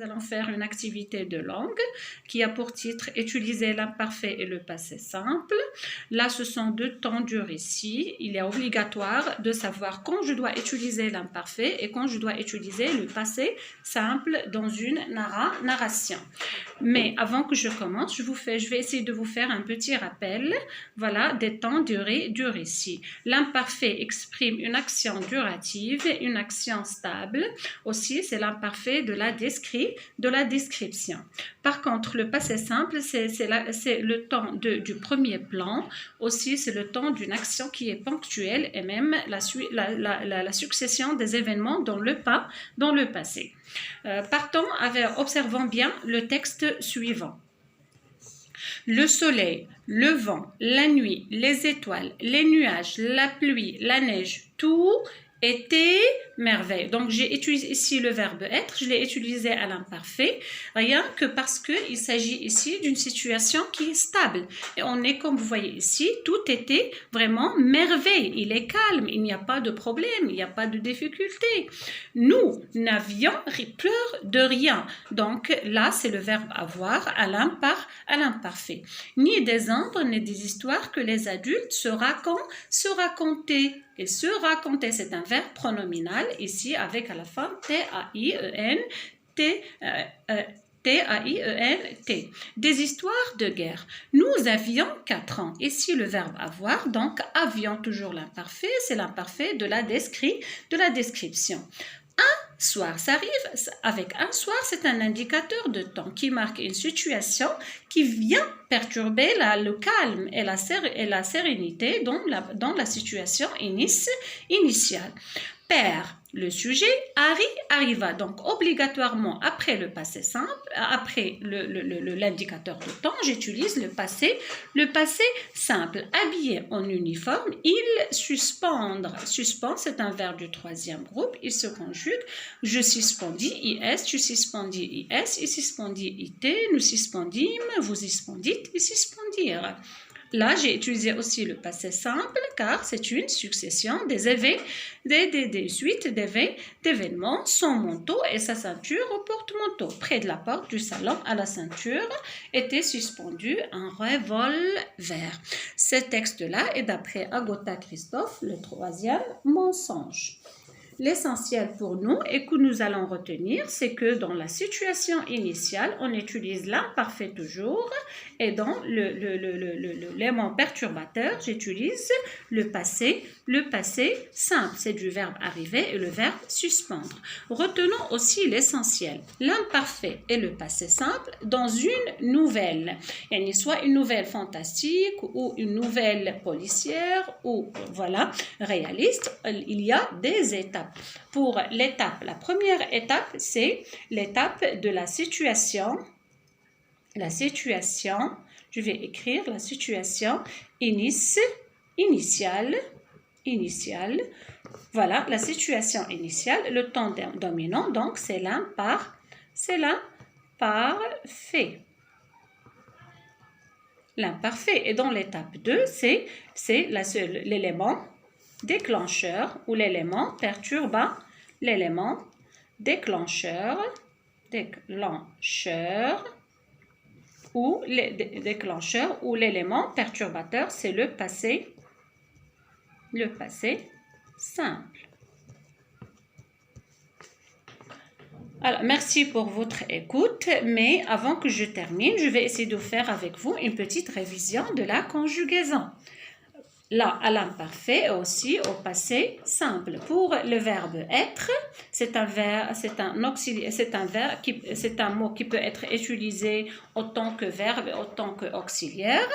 Nous allons faire une activité de langue qui a pour titre « Utiliser l'imparfait et le passé simple ». Là, ce sont deux temps du récit. Il est obligatoire de savoir quand je dois utiliser l'imparfait et quand je dois utiliser le passé simple dans une narration. Mais avant que je commence, je vais essayer de vous faire un petit rappel, voilà, des temps du récit. L'imparfait exprime une action durative, une action stable. Aussi, c'est l'imparfait de la description. Par contre, le passé simple, c'est le temps du premier plan. Aussi, c'est le temps d'une action qui est ponctuelle et même la succession des événements dans le passé. Observons bien le texte suivant. Le soleil, le vent, la nuit, les étoiles, les nuages, la pluie, la neige, tout était merveille. Donc, j'ai utilisé ici le verbe être, je l'ai utilisé à l'imparfait, rien que parce qu'il s'agit ici d'une situation qui est stable. Et on est, comme vous voyez ici, tout était vraiment merveille. Il est calme, il n'y a pas de problème, il n'y a pas de difficulté. Nous n'avions peur de rien. Donc, là, c'est le verbe avoir à l'imparfait. Ni des ombres, ni des histoires que les adultes se racontaient. Et se raconter, c'est un verbe pronominal, ici avec à la fin T-A-I-E-N-T. Des histoires de guerre. Nous avions 4 ans. Ici, le verbe avoir, donc avions toujours l'imparfait, c'est l'imparfait de la description. Un soir, ça arrive avec un soir, c'est un indicateur de temps qui marque une situation qui vient perturber le calme et la sérénité dans la situation initiale. Père, le sujet, arriva. Donc, obligatoirement, après le passé simple, après l'indicateur de temps, j'utilise le passé simple. Habillé en uniforme, il suspendre. Suspendre, c'est un verbe du troisième groupe. Il se conjugue. Je suspendis, IS, tu suspendis, IS, il suspendit, IT, nous suspendîmes, vous suspendîtes, ils suspendirent. Là, j'ai utilisé aussi le passé simple car c'est une succession des suites d'événements. Son manteau et sa ceinture au porte-manteau. Près de la porte du salon à la ceinture était suspendu un revolver. Ce texte-là est d'après Agota Christophe, le troisième mensonge. L'essentiel pour nous et que nous allons retenir, c'est que dans la situation initiale, on utilise l'imparfait toujours et dans l'élément perturbateur, j'utilise le passé simple. C'est du verbe arriver et le verbe suspendre. Retenons aussi l'essentiel. L'imparfait et le passé simple dans une nouvelle. Il soit une nouvelle fantastique ou une nouvelle policière ou voilà, réaliste. Il y a des étapes. Pour la première étape, c'est l'étape de la situation. La situation, je vais écrire la situation initiale. Voilà, la situation initiale, le temps dominant, donc c'est l'imparfait. L'imparfait. Et dans l'étape 2, c'est l'élément déclencheur ou l'élément perturbateur, l'élément déclencheur ou l'élément perturbateur, c'est le passé simple. Alors, merci pour votre écoute, mais avant que je termine, je vais essayer de faire avec vous une petite révision de la conjugaison. Là, à l'imparfait et aussi au passé simple. Pour le verbe être, c'est un mot qui peut être utilisé autant que verbe et autant que auxiliaire.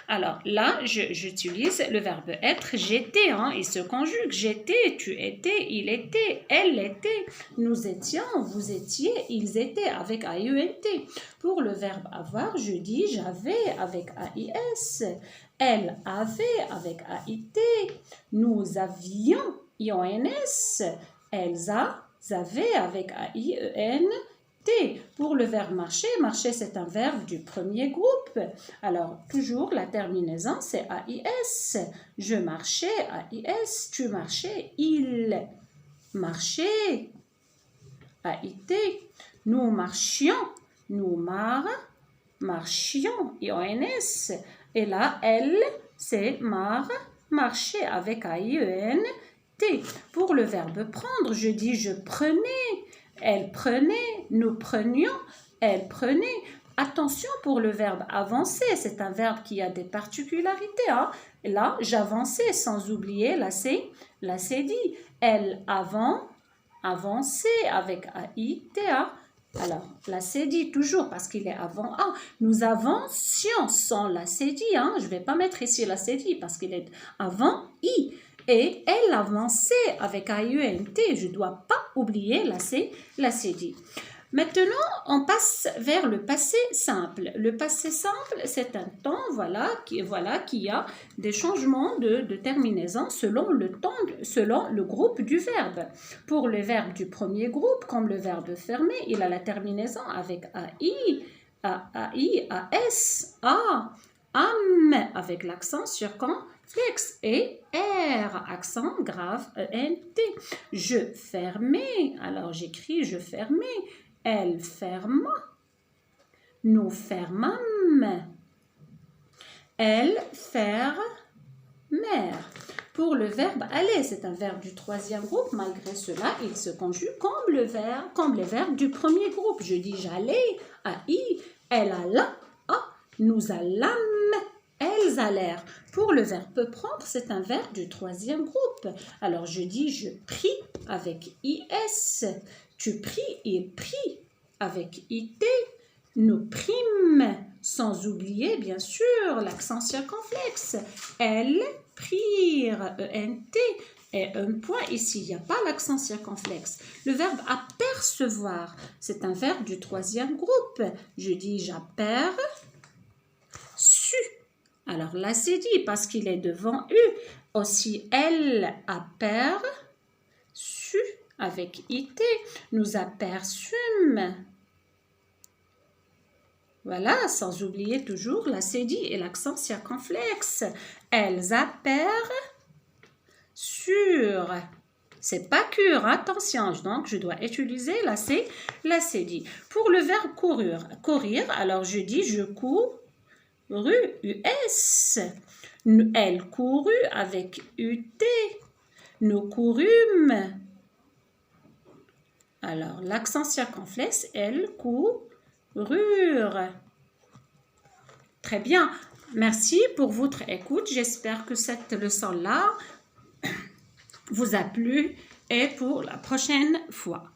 Alors là, j'utilise le verbe être. J'étais, il se conjugue. J'étais, tu étais, il était, elle était, nous étions, vous étiez, ils étaient avec AIENT. Pour le verbe avoir, je dis j'avais avec AIS. Elle avait avec AIT, nous avions IONS, elles avaient avec AIENT. Pour le verbe marcher, marcher c'est un verbe du premier groupe. Alors toujours la terminaison c'est AIS. Je marchais, AIS, tu marchais, il marchait, AIT. Nous marchions. Nous marchions. I-O-N-S. Et là, elle, c'est marcher avec A-I-E-N-T. Pour le verbe prendre, je dis je prenais. Elle prenait. Nous prenions. Elle prenait. Attention pour le verbe avancer, c'est un verbe qui a des particularités. Hein? Là, j'avançais sans oublier la cédille. Elle avançait avec A-I-T-A. Alors, la cédille toujours parce qu'il est avant A. Nous avancions sans la cédille. Hein? Je ne vais pas mettre ici la cédille parce qu'il est avant I. Et elle avançait avec A-I-E-N-T. Je ne dois pas oublier la cédille. Maintenant, on passe vers le passé simple. Le passé simple, c'est un temps qui a des changements de terminaison selon le groupe du verbe. Pour le verbe du premier groupe, comme le verbe fermé, il a la terminaison avec AI, AS, A, AM, avec l'accent circonflexe et R, accent grave, ENT. Je fermais, alors j'écris je fermais. Elle ferma. Nous fermâmes. Elles fermèrent. Pour le verbe aller, c'est un verbe du troisième groupe. Malgré cela, il se conjugue comme les verbes du premier groupe. Je dis j'allais, AI. Elle alla, A. Nous allâmes. Elles allèrent. Pour le verbe prendre, c'est un verbe du troisième groupe. Alors je dis je pris avec IS. Tu pris et pris avec IT. Nous prîmes, sans oublier bien sûr l'accent circonflexe. Elles prirent, ENT. Et un point ici, il n'y a pas l'accent circonflexe. Le verbe apercevoir, c'est un verbe du troisième groupe. Je dis j'aperçus. Alors là c'est dit parce qu'il est devant U. Aussi elle aperçut. Avec IT, nous aperçûmes. Voilà, sans oublier toujours la cédille et l'accent circonflexe. Elles aperçurent. C'est pas cure, attention. Donc, je dois utiliser la cédille. Pour le verbe courir, alors je dis je courus, US. Elle courut avec UT. Nous courûmes. Alors, l'accent circonflexe, elles coururent. Très bien. Merci pour votre écoute. J'espère que cette leçon-là vous a plu et pour la prochaine fois.